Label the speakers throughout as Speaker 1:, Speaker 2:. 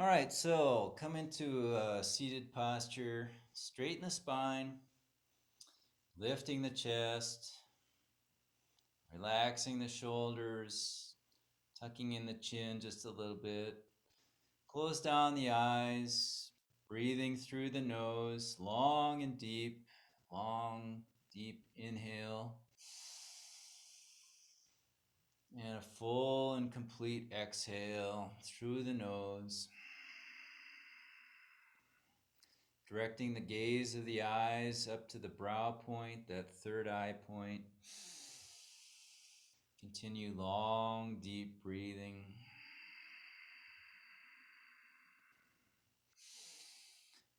Speaker 1: All right, so come into a seated posture, straighten the spine, lifting the chest, relaxing the shoulders, tucking in the chin just a little bit. Close down the eyes, breathing through the nose, long and deep, long, deep inhale, and a full and complete exhale through the nose. Directing the gaze of the eyes up to the brow point, that third eye point. Continue long, deep breathing.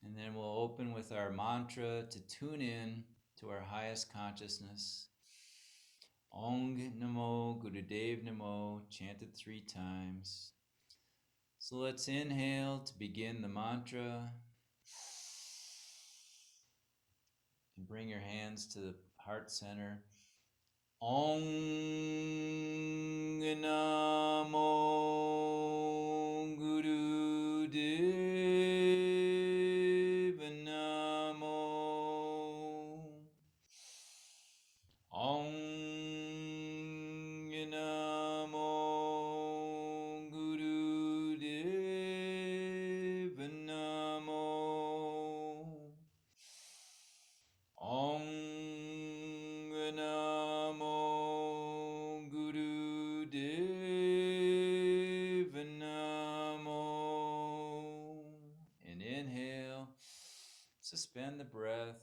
Speaker 1: And then we'll open with our mantra to tune in to our highest consciousness. Ong Namo Gurudev Namo, chanted 3 times. So let's inhale to begin the mantra. And bring your hands to the heart center. Ong Namo Gurudev Namo. Ong Namo Gurudev Namo. Ong Namo Gurudev Namo. And inhale, suspend the breath,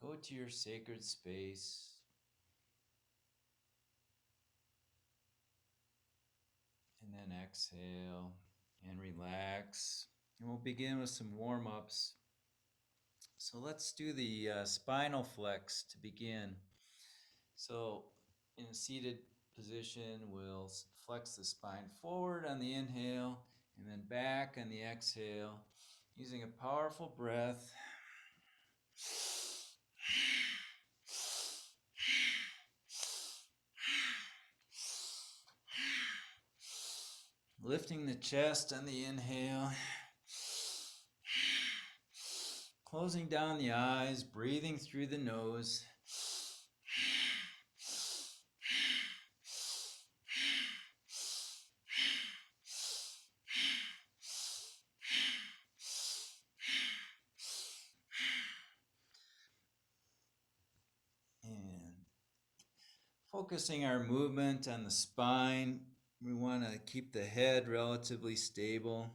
Speaker 1: go to your sacred space. And then exhale and relax. And we'll begin with some warm-ups. So let's do the spinal flex to begin. So in a seated position, we'll flex the spine forward on the inhale and then back on the exhale, using a powerful breath. Lifting the chest on the inhale. Closing down the eyes, breathing through the nose. And focusing our movement on the spine. We want to keep the head relatively stable.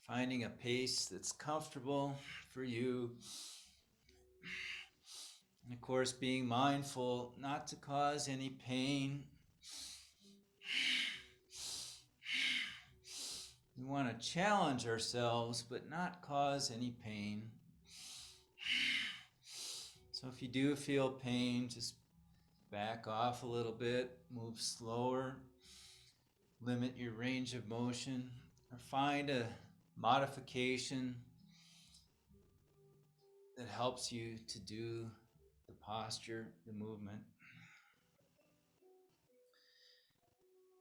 Speaker 1: Finding a pace that's comfortable for you. And of course, being mindful not to cause any pain. We want to challenge ourselves, but not cause any pain. So if you do feel pain, just back off a little bit, move slower, limit your range of motion, or find a modification that helps you to do the posture, the movement.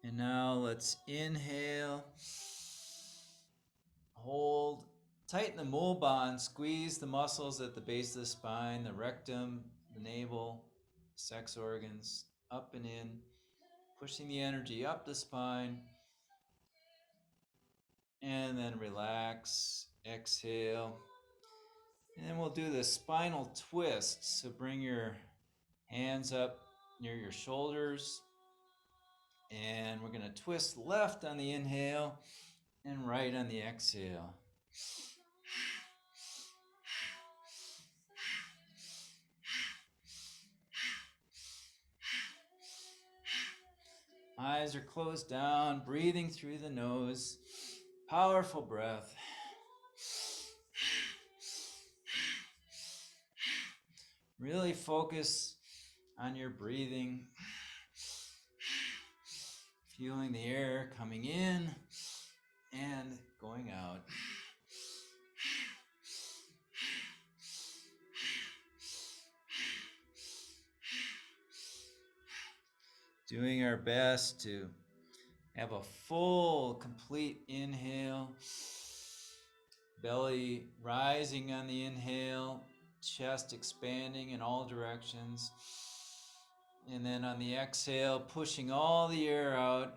Speaker 1: And now let's inhale, hold, tighten the mole bond, squeeze the muscles at the base of the spine, the rectum, the navel, sex organs, up and in, pushing the energy up the spine, and then relax, exhale. And then we'll do the spinal twist. So bring your hands up near your shoulders, and we're going to twist left on the inhale and right on the exhale. Eyes are closed down, breathing through the nose. Powerful breath. Really focus on your breathing. Feeling the air coming in and going out. Doing our best to have a full, complete inhale. Belly rising on the inhale, chest expanding in all directions. And then on the exhale, pushing all the air out.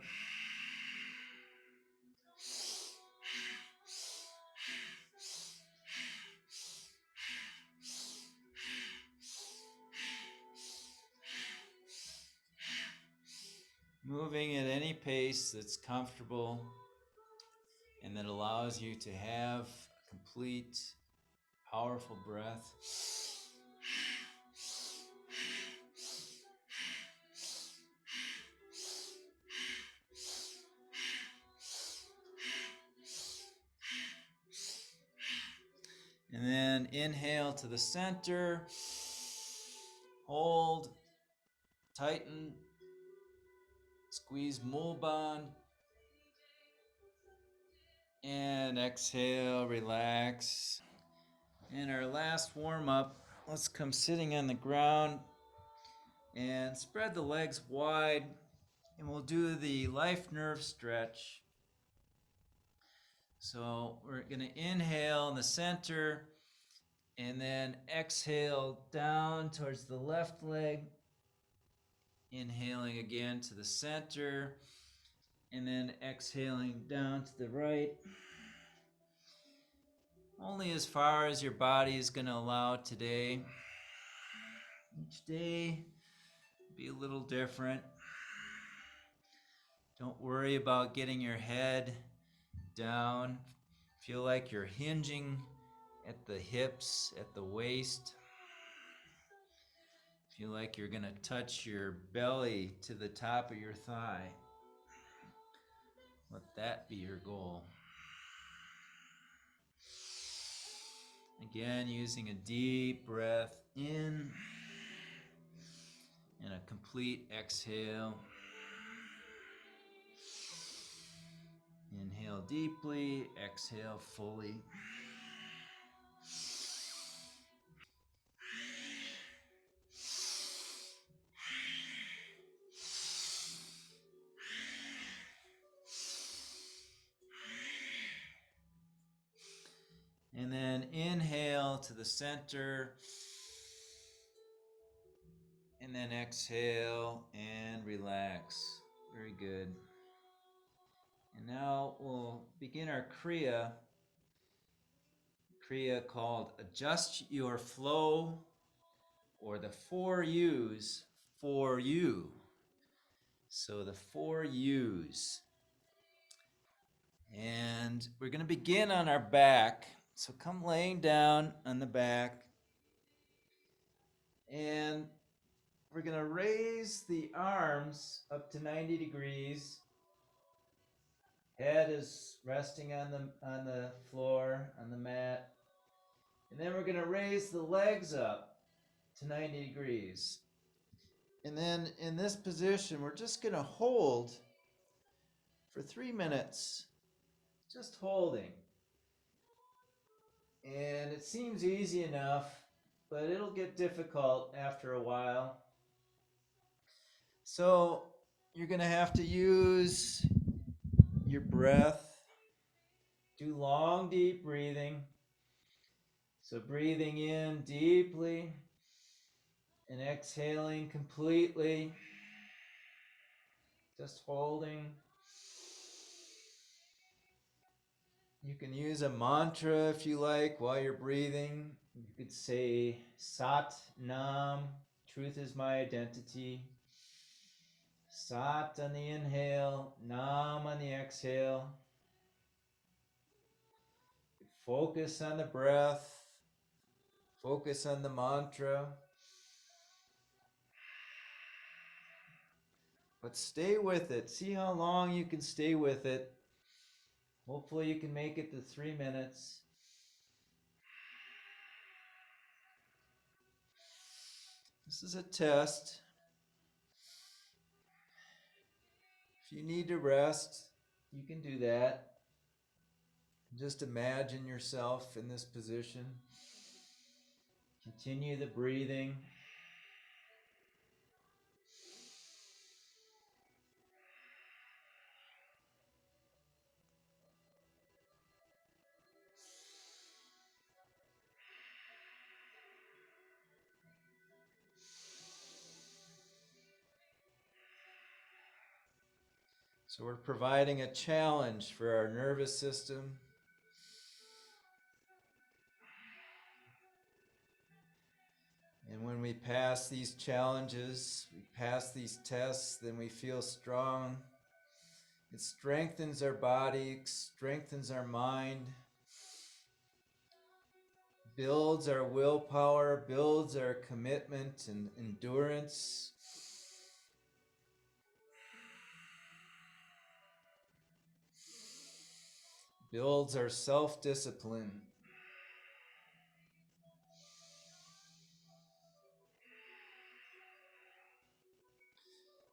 Speaker 1: Moving at any pace that's comfortable and that allows you to have a complete, powerful breath. And then inhale to the center, hold, tighten, squeeze mole band, and exhale, relax. And our last warm up, let's come sitting on the ground and spread the legs wide, and we'll do the life nerve stretch. So we're going to inhale in the center and then exhale down towards the left leg. Inhaling again to the center and then exhaling down to the right. Only as far as your body is going to allow today. Each day be a little different. Don't worry about getting your head down. Feel like you're hinging at the hips, at the waist. Feel like you're going to touch your belly to the top of your thigh. Let that be your goal. Again, using a deep breath in and a complete exhale. Inhale deeply, exhale fully. And then inhale to the center. And then exhale and relax. Very good. And now we'll begin our Kriya. Kriya called Adjust Your Flow, or the 4U's for you. So the 4U's. And we're going to begin on our back. So come laying down on the back. And we're going to raise the arms up to 90 degrees. Head is resting on the floor, on the mat. And then we're going to raise the legs up to 90 degrees. And then in this position, we're just going to hold for 3 minutes. Just holding. And it seems easy enough, but it'll get difficult after a while. So you're going to have to use your breath. Do long, deep breathing. So breathing in deeply and exhaling completely. Just holding. You can use a mantra if you like while you're breathing. You could say Sat Nam, truth is my identity. Sat on the inhale, Nam on the exhale. Focus on the breath. Focus on the mantra. But stay with it. See how long you can stay with it. Hopefully you can make it to 3 minutes. This is a test. If you need to rest, you can do that. Just imagine yourself in this position. Continue the breathing. So we're providing a challenge for our nervous system. And when we pass these challenges, we pass these tests, then we feel strong. It strengthens our body, strengthens our mind, builds our willpower, builds our commitment and endurance. Builds our self-discipline.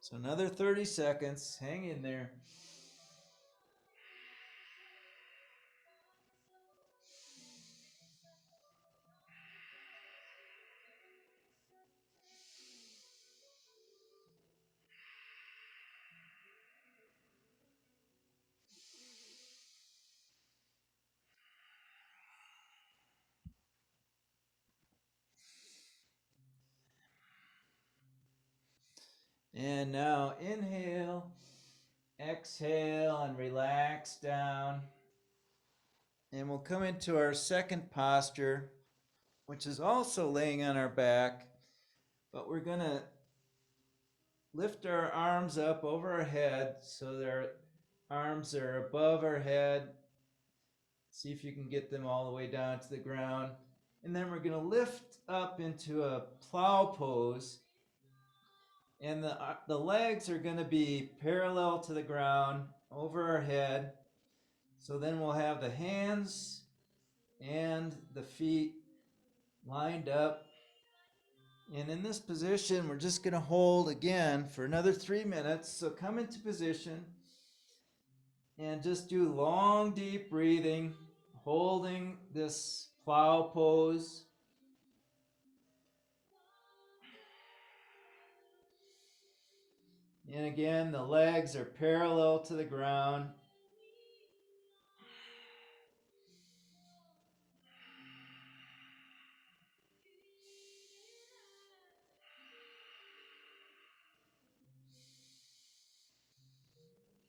Speaker 1: So another 30 seconds, hang in there. And now inhale, exhale, and relax down. And we'll come into our second posture, which is also laying on our back, but we're going to lift our arms up over our head so their arms are above our head. See if you can get them all the way down to the ground. And then we're going to lift up into a plow pose. And the legs are going to be parallel to the ground over our head. So then we'll have the hands and the feet lined up. And in this position, we're just going to hold again for another 3 minutes. So come into position and just do long, deep breathing, holding this plow pose. And again, the legs are parallel to the ground.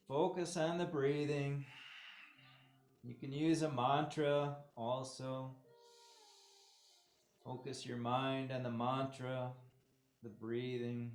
Speaker 1: Focus on the breathing. You can use a mantra also. Focus your mind on the mantra, the breathing.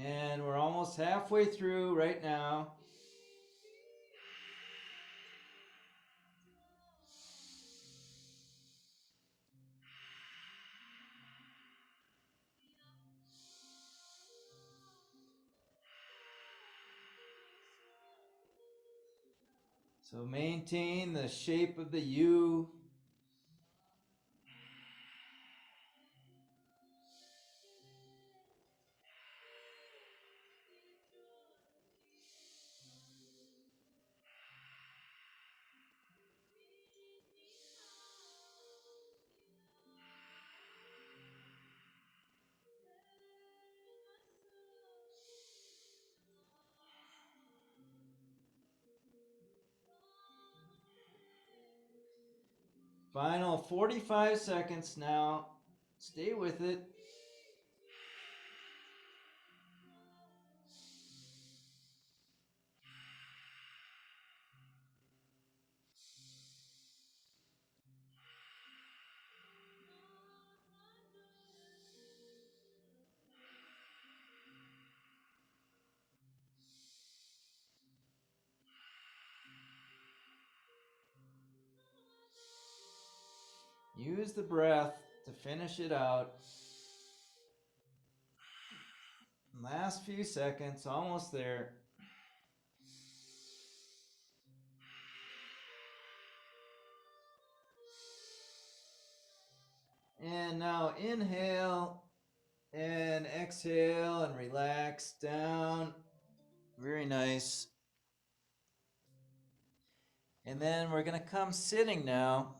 Speaker 1: And we're almost halfway through right now. So maintain the shape of the U. Final 45 seconds now. Stay with it. Use the breath to finish it out. Last few seconds, almost there. And now inhale and exhale and relax down. Very nice. And then we're going to come sitting now.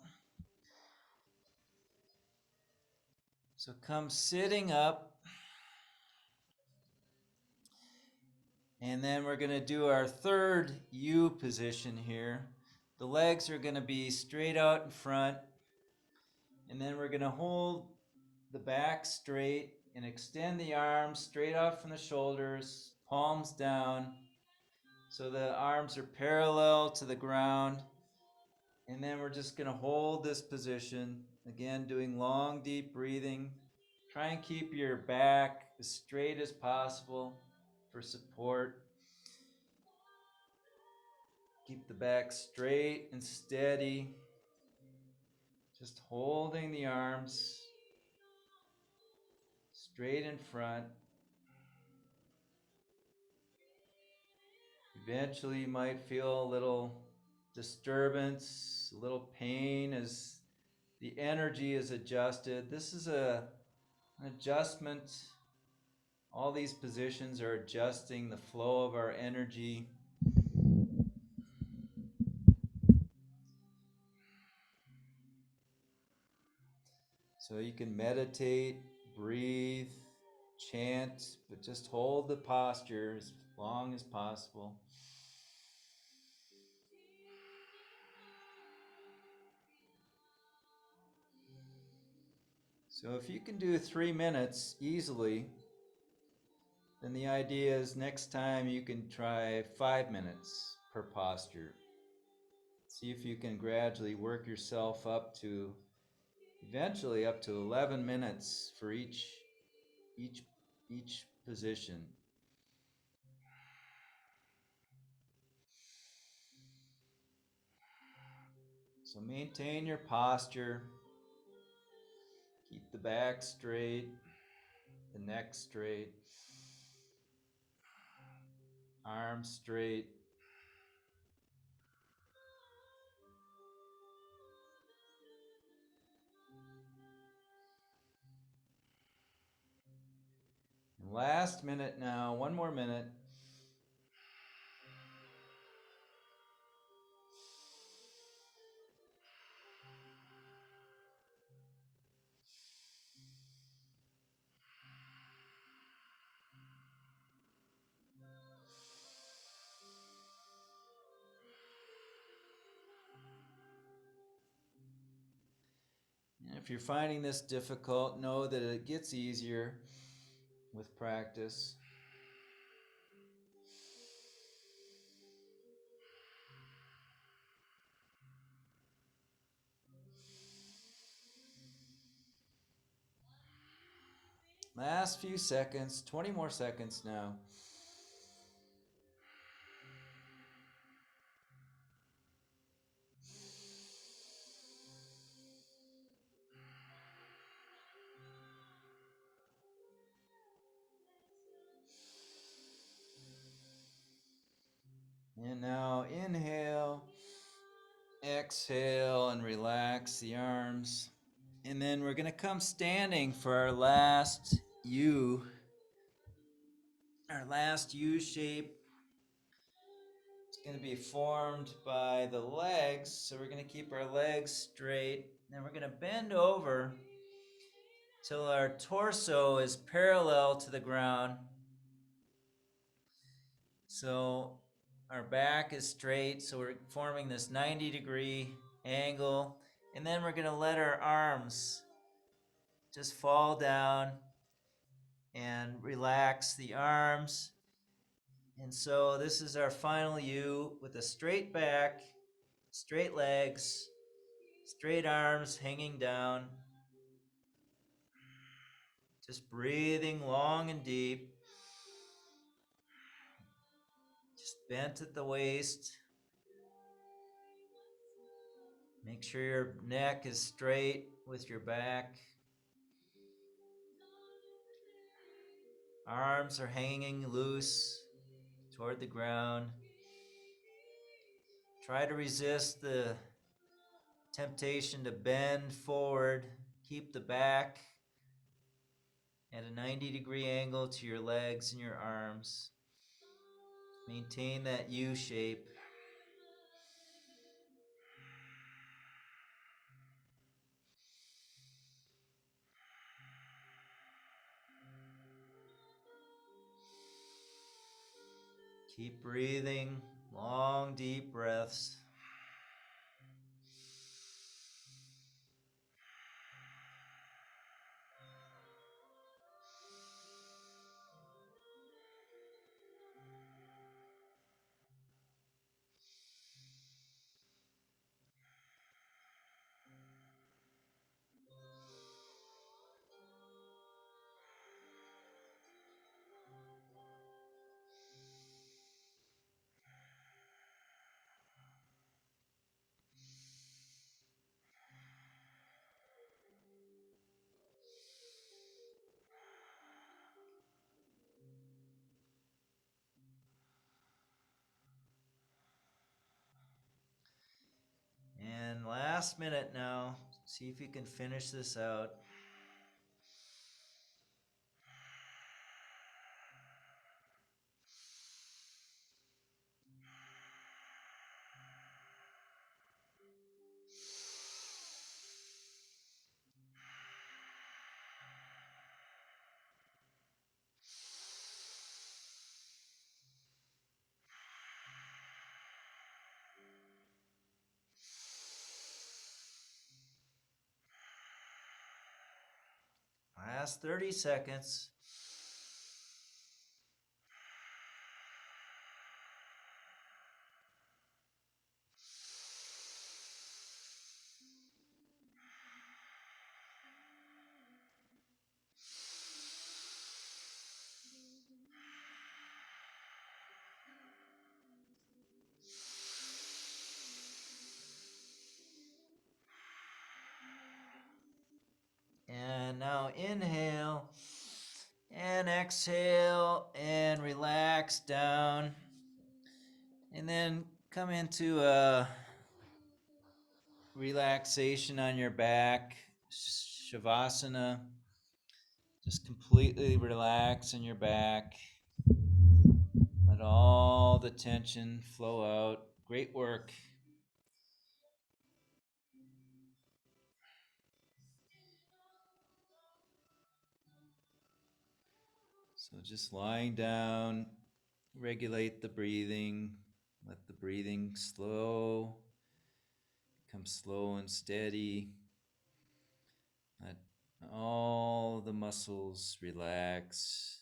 Speaker 1: So come sitting up. And then we're going to do our third U position here. The legs are going to be straight out in front. And then we're going to hold the back straight and extend the arms straight out from the shoulders, palms down. So the arms are parallel to the ground. And then we're just going to hold this position. Again, doing long, deep breathing. Try and keep your back as straight as possible for support. Keep the back straight and steady. Just holding the arms straight in front. Eventually you might feel a little disturbance, a little pain as the energy is adjusted. This is an adjustment. All these positions are adjusting the flow of our energy. So you can meditate, breathe, chant, but just hold the posture as long as possible. So if you can do 3 minutes easily, then the idea is next time you can try 5 minutes per posture. See if you can gradually work yourself up to eventually up to 11 minutes for each position. So maintain your posture. Keep the back straight, the neck straight, arms straight. And last minute now, 1 more minute. And if you're finding this difficult, know that it gets easier with practice. Last few seconds, 20 more seconds now. And now inhale, exhale, and relax the arms. And then we're going to come standing for our last U. Our last U shape. It's going to be formed by the legs. So we're going to keep our legs straight. Then we're going to bend over till our torso is parallel to the ground. So our back is straight, so we're forming this 90-degree angle. And then we're going to let our arms just fall down and relax the arms. And so this is our final U with a straight back, straight legs, straight arms hanging down. Just breathing long and deep. Just bent at the waist. Make sure your neck is straight with your back. Arms are hanging loose toward the ground. Try to resist the temptation to bend forward. Keep the back at a 90-degree angle to your legs and your arms. Maintain that U shape. Keep breathing, long, deep breaths. And last minute now. See if you can finish this out. Last 30 seconds. And now inhale and exhale and relax down. And then come into a relaxation on your back, Shavasana. Just completely relax in your back. Let all the tension flow out. Great work. So just lying down, regulate the breathing. Let the breathing become slow and steady. Let all the muscles relax,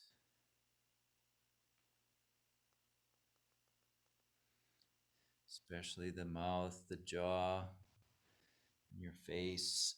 Speaker 1: especially the mouth, the jaw, and your face.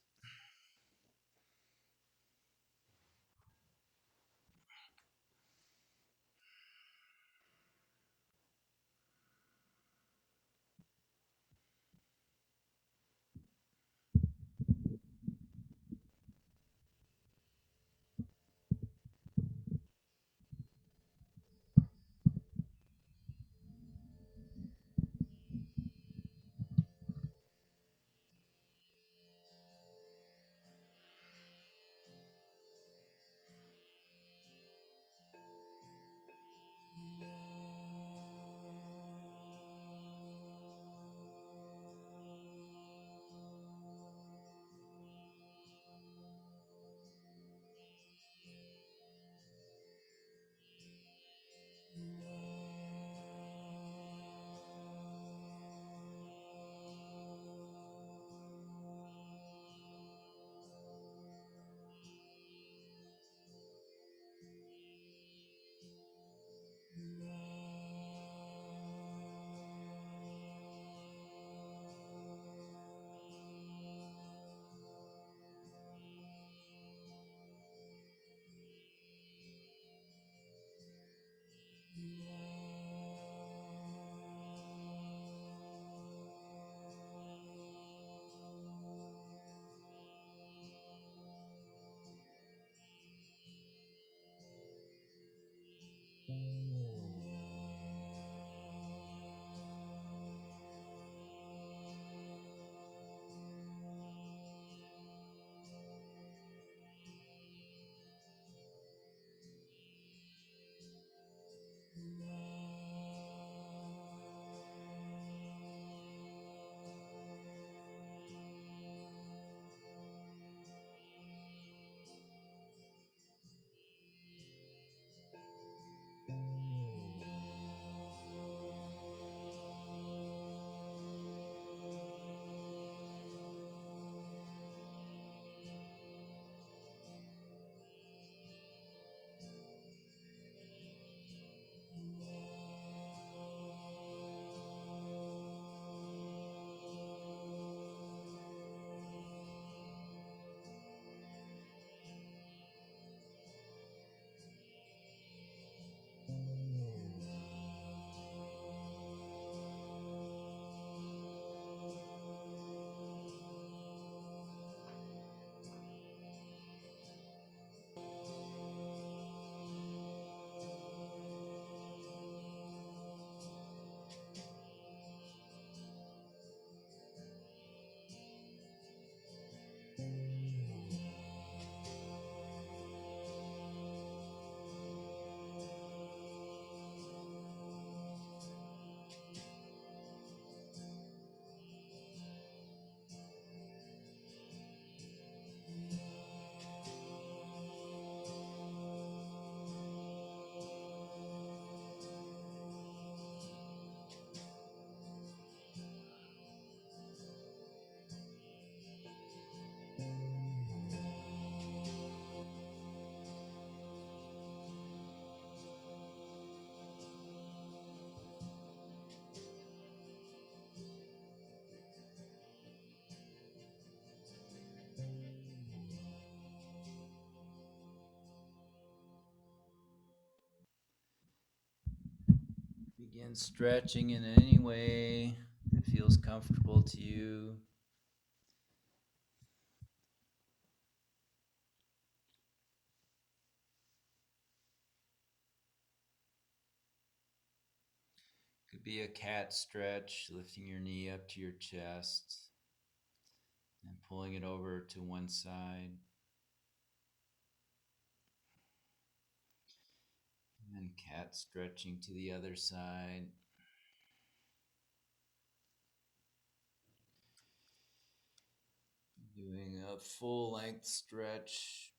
Speaker 1: Begin stretching in any way that feels comfortable to you. Could be a cat stretch, lifting your knee up to your chest and pulling it over to one side. And then cat stretching to the other side. Doing a full length stretch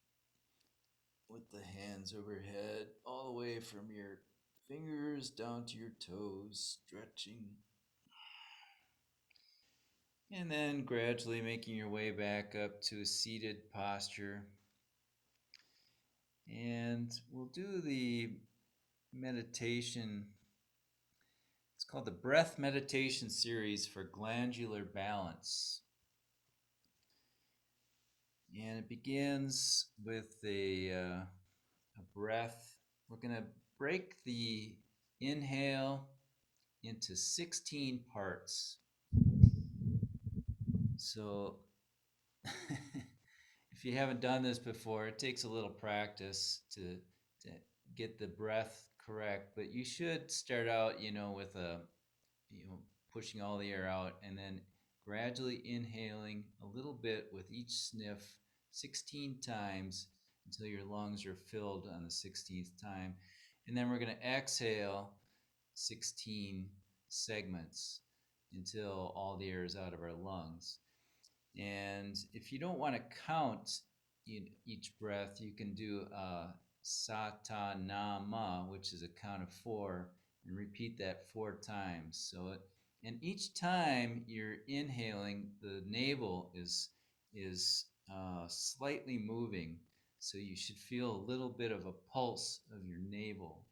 Speaker 1: with the hands overhead, all the way from your fingers down to your toes, stretching. And then gradually making your way back up to a seated posture. And we'll do the meditation. It's called the Breath Meditation Series for Glandular Balance. And it begins with a breath. We're going to break the inhale into 16 parts. So, if you haven't done this before, it takes a little practice to get the breath correct. But you should start out, with pushing all the air out and then gradually inhaling a little bit with each sniff 16 times until your lungs are filled on the 16th time. And then we're going to exhale 16 segments until all the air is out of our lungs. And if you don't want to count each breath, you can do satanama, which is a count of 4, and repeat that 4 times. And each time you're inhaling, the navel is slightly moving, so you should feel a little bit of a pulse of your navel,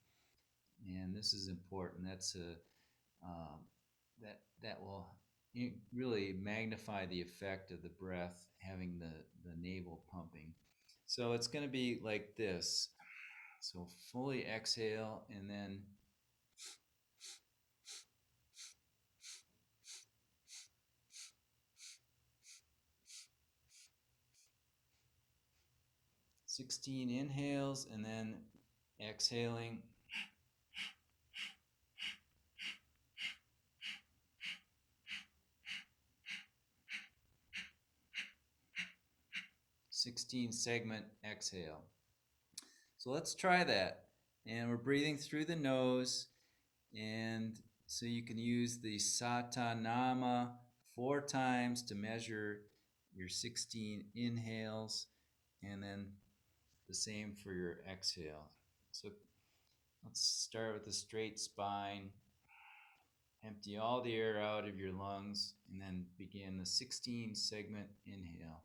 Speaker 1: and this is important. That's a that will really magnify the effect of the breath, having the navel pumping. So it's going to be like this. So fully exhale and then 16 inhales and then exhaling. Sixteen segment exhale. So let's try that. And we're breathing through the nose. And so you can use the satanama 4 times to measure your 16 inhales, and then the same for your exhale. So let's start with a straight spine. Empty all the air out of your lungs, and then begin the 16 segment inhale.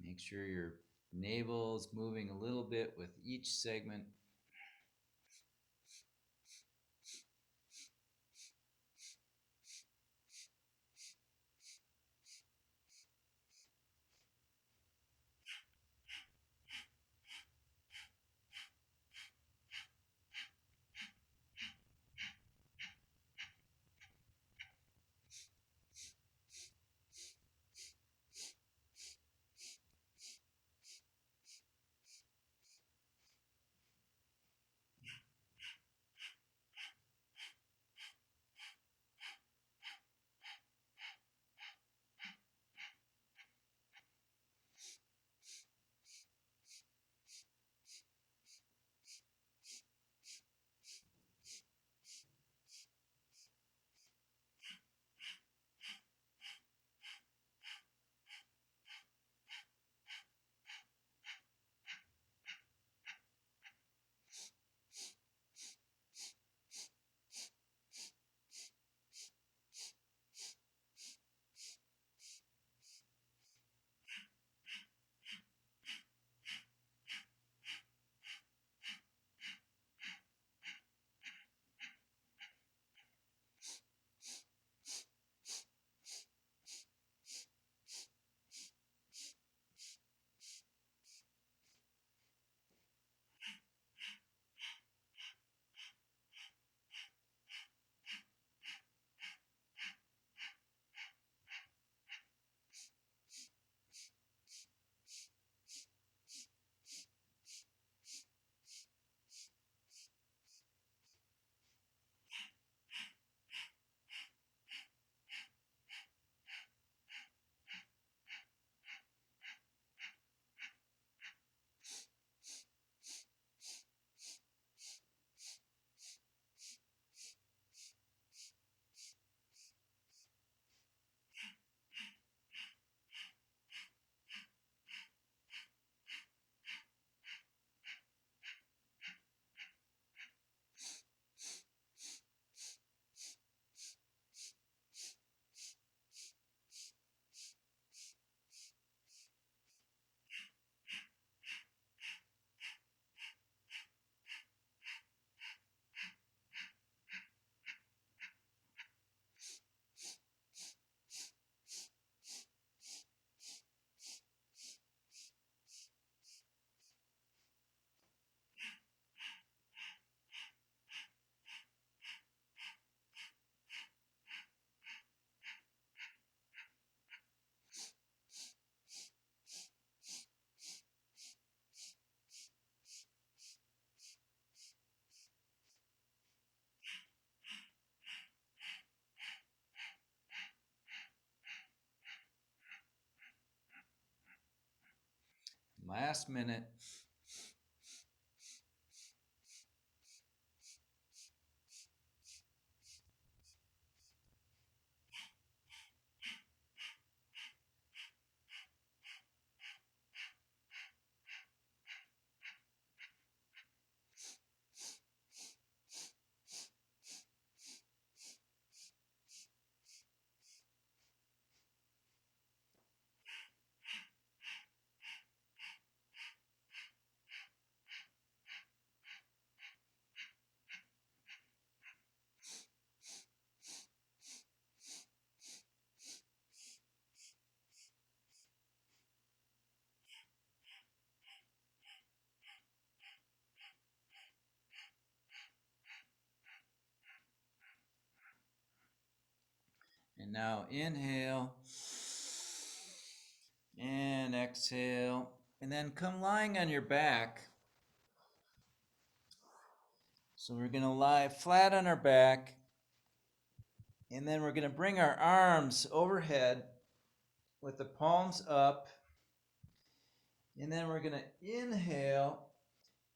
Speaker 1: Make sure your navel is moving a little bit with each segment. last minute. And now inhale and exhale. And then come lying on your back. So we're going to lie flat on our back. And then we're going to bring our arms overhead with the palms up. And then we're going to inhale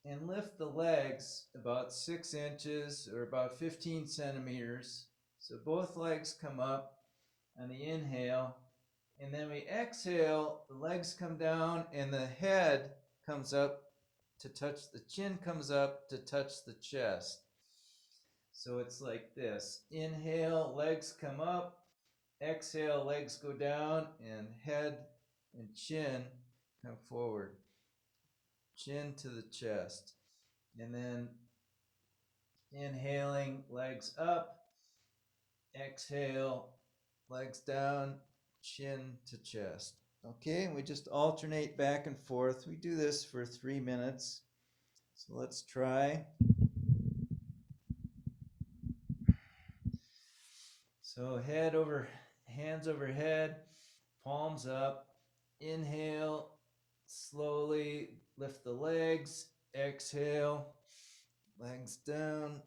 Speaker 1: and lift the legs about 6 inches or about 15 centimeters. So both legs come up on the inhale. And then we exhale, the legs come down, and the head comes up to touch, the chin comes up to touch the chest. So it's like this. Inhale, legs come up. Exhale, legs go down, and head and chin come forward. Chin to the chest. And then inhaling, legs up. Exhale, legs down, chin to chest. Okay, and we just alternate back and forth. We do this for 3 minutes. So let's try. So head over, hands overhead, palms up. Inhale, slowly lift the legs. Exhale, legs down,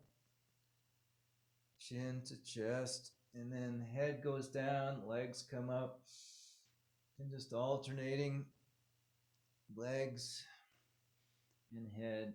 Speaker 1: chin to chest. And then head goes down, legs come up. And just alternating legs and head.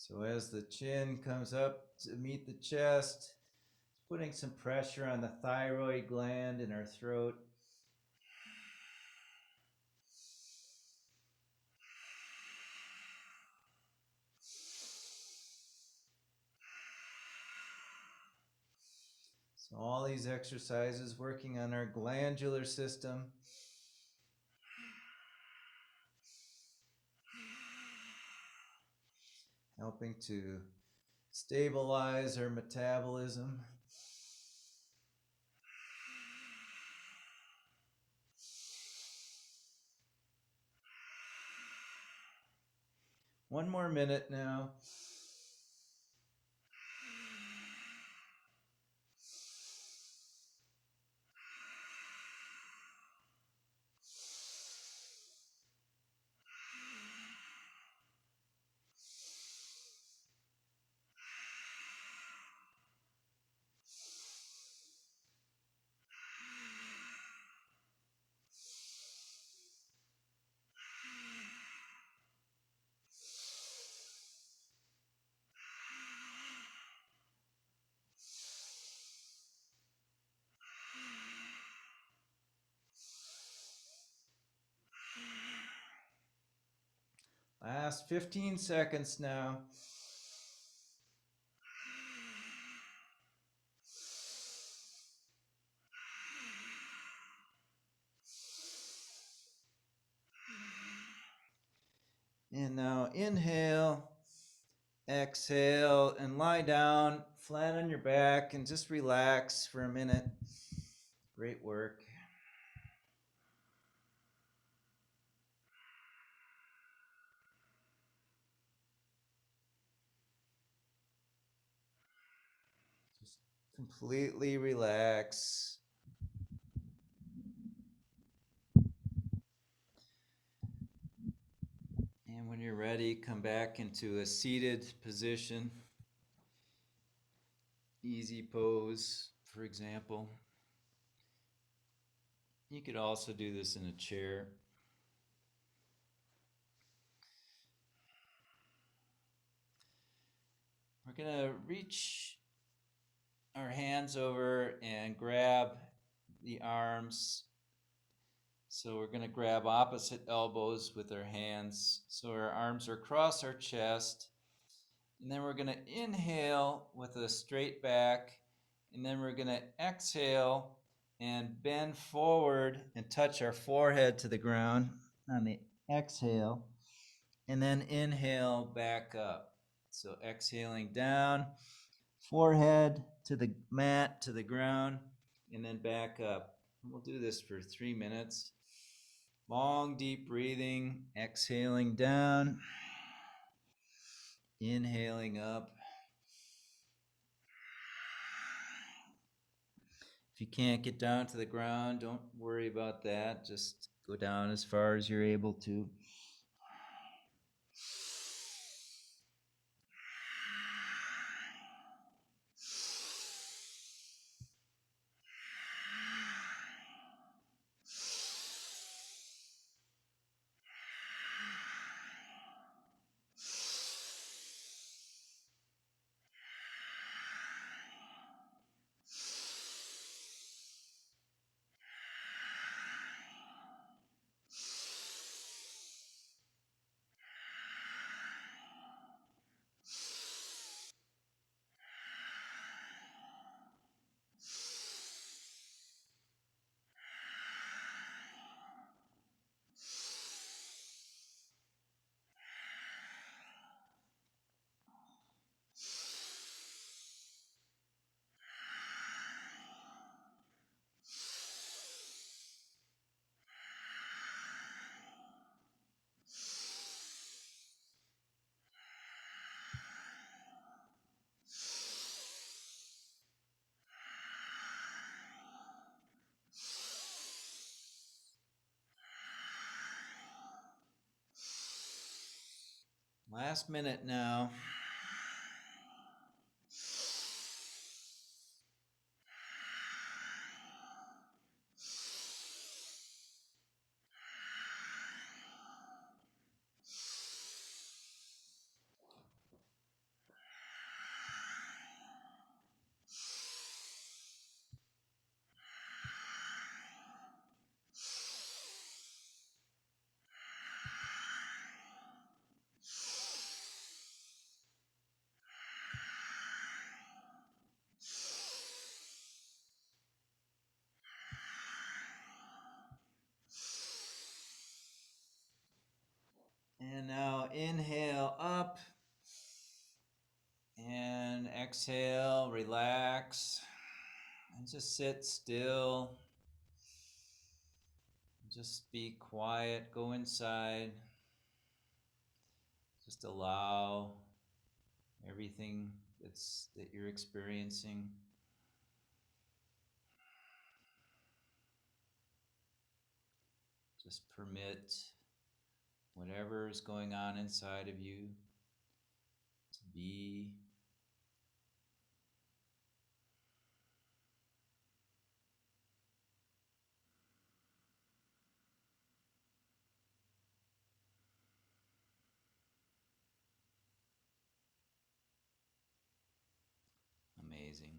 Speaker 1: So as the chin comes up to meet the chest, putting some pressure on the thyroid gland in our throat. So all these exercises working on our glandular system. Helping to stabilize our metabolism. One more minute now. Last 15 seconds now. And now inhale, exhale, and lie down flat on your back and just relax for a minute. Great work. Just completely relax. And when you're ready, come back into a seated position. Easy pose, for example. You could also do this in a chair. We're going to reach our hands over and grab the arms. So we're going to grab opposite elbows with our hands. So our arms are across our chest. And then we're going to inhale with a straight back. And then we're going to exhale and bend forward and touch our forehead to the ground on the exhale. And then inhale back up. So exhaling down, forehead to the mat, to the ground, and then back up. And we'll do this for 3 minutes. Long, deep breathing, exhaling down, inhaling up. If you can't get down to the ground, don't worry about that. Just go down as far as you're able to. Last minute now. And now inhale up and exhale, relax, and just sit still. Just be quiet, go inside. Just allow everything that you're experiencing. Just permit whatever is going on inside of you to be. Amazing.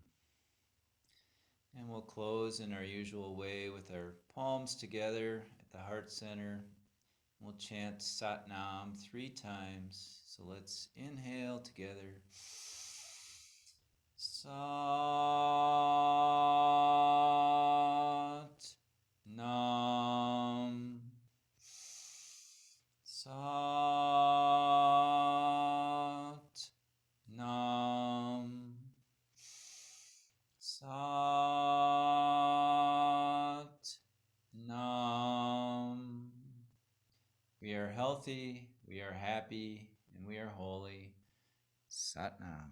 Speaker 1: And we'll close in our usual way with our palms together at the heart center. We'll chant Sat Nam 3 times. So let's inhale together. Sat Nam. Sat healthy, we are happy, and we are holy. Satnam.